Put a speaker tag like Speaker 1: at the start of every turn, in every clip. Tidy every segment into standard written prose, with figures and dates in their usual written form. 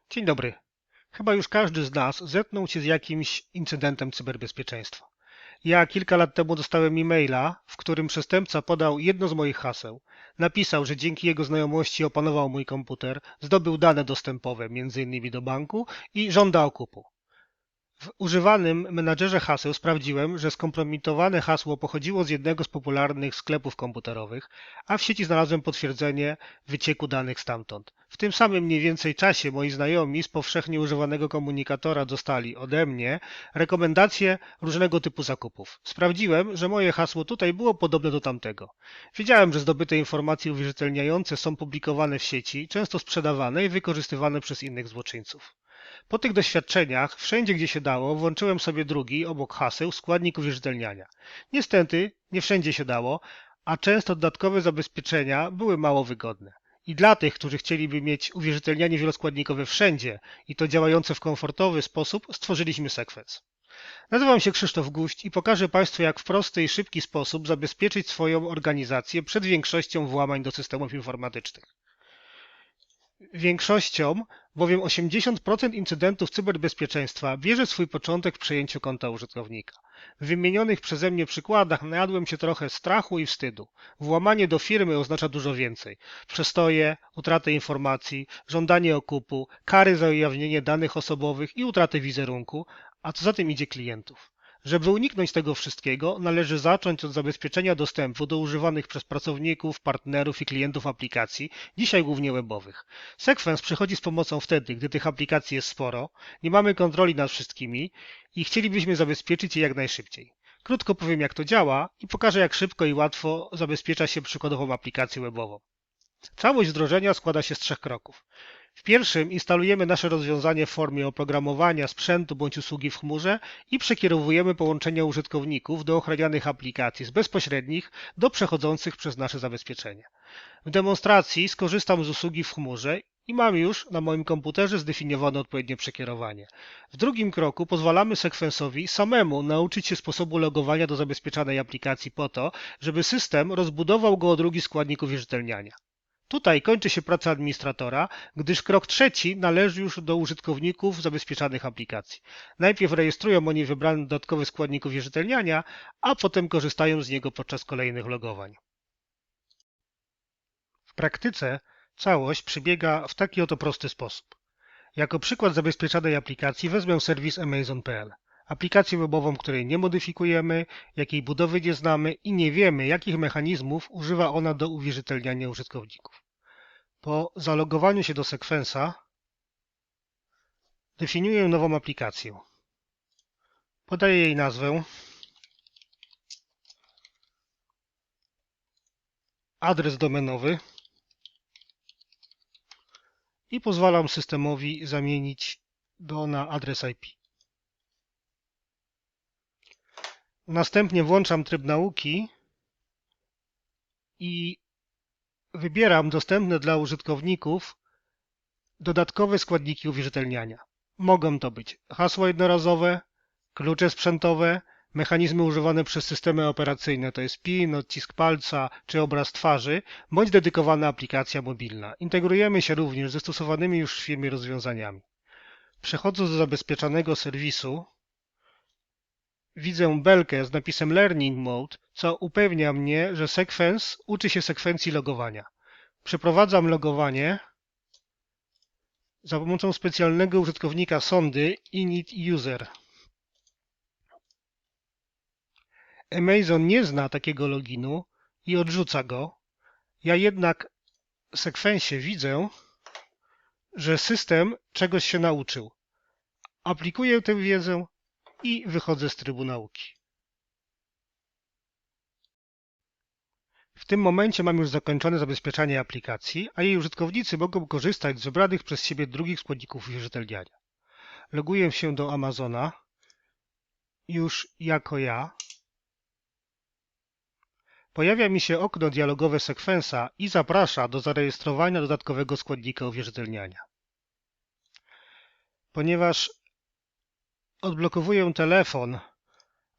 Speaker 1: Dzień dobry. Chyba już każdy z nas zetknął się z jakimś incydentem cyberbezpieczeństwa. Ja kilka lat temu dostałem e-maila, w którym przestępca podał jedno z moich haseł. Napisał, że dzięki jego znajomości opanował mój komputer, zdobył dane dostępowe, m.in. do banku i żąda okupu. W używanym menadżerze haseł sprawdziłem, że skompromitowane hasło pochodziło z jednego z popularnych sklepów komputerowych, a w sieci znalazłem potwierdzenie wycieku danych stamtąd. W tym samym mniej więcej czasie moi znajomi z powszechnie używanego komunikatora dostali ode mnie rekomendacje różnego typu zakupów. Sprawdziłem, że moje hasło tutaj było podobne do tamtego. Wiedziałem, że zdobyte informacje uwierzytelniające są publikowane w sieci, często sprzedawane i wykorzystywane przez innych złoczyńców. Po tych doświadczeniach, wszędzie gdzie się dało, włączyłem sobie drugi, obok haseł, składnik uwierzytelniania. Niestety, nie wszędzie się dało, a często dodatkowe zabezpieczenia były mało wygodne. I dla tych, którzy chcieliby mieć uwierzytelnianie wieloskładnikowe wszędzie i to działające w komfortowy sposób, stworzyliśmy Sequence. Nazywam się Krzysztof Guść i pokażę Państwu, jak w prosty i szybki sposób zabezpieczyć swoją organizację przed większością włamań do systemów informatycznych. Większością, bowiem 80% incydentów cyberbezpieczeństwa bierze swój początek w przejęciu konta użytkownika. W wymienionych przeze mnie przykładach najadłem się trochę strachu i wstydu. Włamanie do firmy oznacza dużo więcej. Przestoje, utratę informacji, żądanie okupu, kary za ujawnienie danych osobowych i utratę wizerunku, a co za tym idzie klientów. Żeby uniknąć tego wszystkiego, należy zacząć od zabezpieczenia dostępu do używanych przez pracowników, partnerów i klientów aplikacji, dzisiaj głównie webowych. Sequence przychodzi z pomocą wtedy, gdy tych aplikacji jest sporo, nie mamy kontroli nad wszystkimi i chcielibyśmy zabezpieczyć je jak najszybciej. Krótko powiem, jak to działa i pokażę, jak szybko i łatwo zabezpiecza się przykładową aplikację webową. Całość wdrożenia składa się z 3 kroków. W pierwszym instalujemy nasze rozwiązanie w formie oprogramowania, sprzętu bądź usługi w chmurze i przekierowujemy połączenia użytkowników do ochranianych aplikacji z bezpośrednich do przechodzących przez nasze zabezpieczenia. W demonstracji skorzystam z usługi w chmurze i mam już na moim komputerze zdefiniowane odpowiednie przekierowanie. W drugim kroku pozwalamy Sequence'owi samemu nauczyć się sposobu logowania do zabezpieczanej aplikacji po to, żeby system rozbudował go o drugi składnik uwierzytelniania. Tutaj kończy się praca administratora, gdyż krok trzeci należy już do użytkowników zabezpieczanych aplikacji. Najpierw rejestrują oni wybrany dodatkowy składnik uwierzytelniania, a potem korzystają z niego podczas kolejnych logowań. W praktyce całość przebiega w taki oto prosty sposób. Jako przykład zabezpieczanej aplikacji wezmę serwis Amazon.pl. Aplikację webową, której nie modyfikujemy, jakiej budowy nie znamy i nie wiemy, jakich mechanizmów używa ona do uwierzytelniania użytkowników. Po zalogowaniu się do Sequence'a definiuję nową aplikację. Podaję jej nazwę, adres domenowy i pozwalam systemowi zamienić go na adres IP. Następnie włączam tryb nauki i wybieram dostępne dla użytkowników dodatkowe składniki uwierzytelniania. Mogą to być hasło jednorazowe, klucze sprzętowe, mechanizmy używane przez systemy operacyjne, to jest PIN, odcisk palca czy obraz twarzy, bądź dedykowana aplikacja mobilna. Integrujemy się również ze stosowanymi już w firmie rozwiązaniami. Przechodząc do zabezpieczanego serwisu, widzę belkę z napisem Learning Mode, co upewnia mnie, że Sequence uczy się sekwencji logowania. Przeprowadzam logowanie za pomocą specjalnego użytkownika sondy init-user. Amazon nie zna takiego loginu i odrzuca go. Ja jednak w sekwencie widzę, że system czegoś się nauczył. Aplikuję tę wiedzę i wychodzę z trybu nauki. W tym momencie mam już zakończone zabezpieczanie aplikacji, a jej użytkownicy mogą korzystać z wybranych przez siebie drugich składników uwierzytelniania. Loguję się do Amazona już jako ja. Pojawia mi się okno dialogowe Sequence'a i zaprasza do zarejestrowania dodatkowego składnika uwierzytelniania. Ponieważ odblokowuję telefon,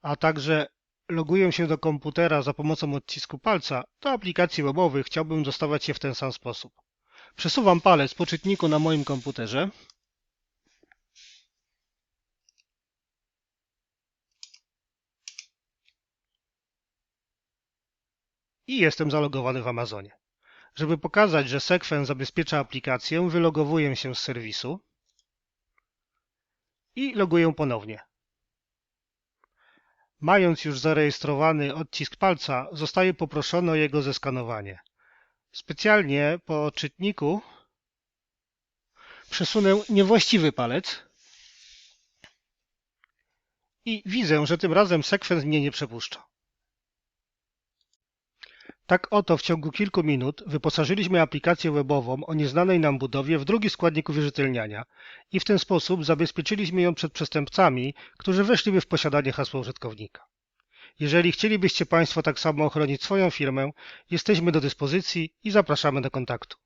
Speaker 1: a także loguję się do komputera za pomocą odcisku palca, do aplikacji webowych chciałbym dostawać się w ten sam sposób. Przesuwam palec po czytniku na moim komputerze i jestem zalogowany w Amazonie. Żeby pokazać, że Sequence zabezpiecza aplikację, wylogowuję się z serwisu i loguję ponownie. Mając już zarejestrowany odcisk palca, zostaję poproszony o jego zeskanowanie. Specjalnie po czytniku przesunę niewłaściwy palec i widzę, że tym razem Sequence mnie nie przepuszcza. Tak oto w ciągu kilku minut wyposażyliśmy aplikację webową o nieznanej nam budowie w drugi składnik uwierzytelniania i w ten sposób zabezpieczyliśmy ją przed przestępcami, którzy weszliby w posiadanie hasła użytkownika. Jeżeli chcielibyście Państwo tak samo ochronić swoją firmę, jesteśmy do dyspozycji i zapraszamy do kontaktu.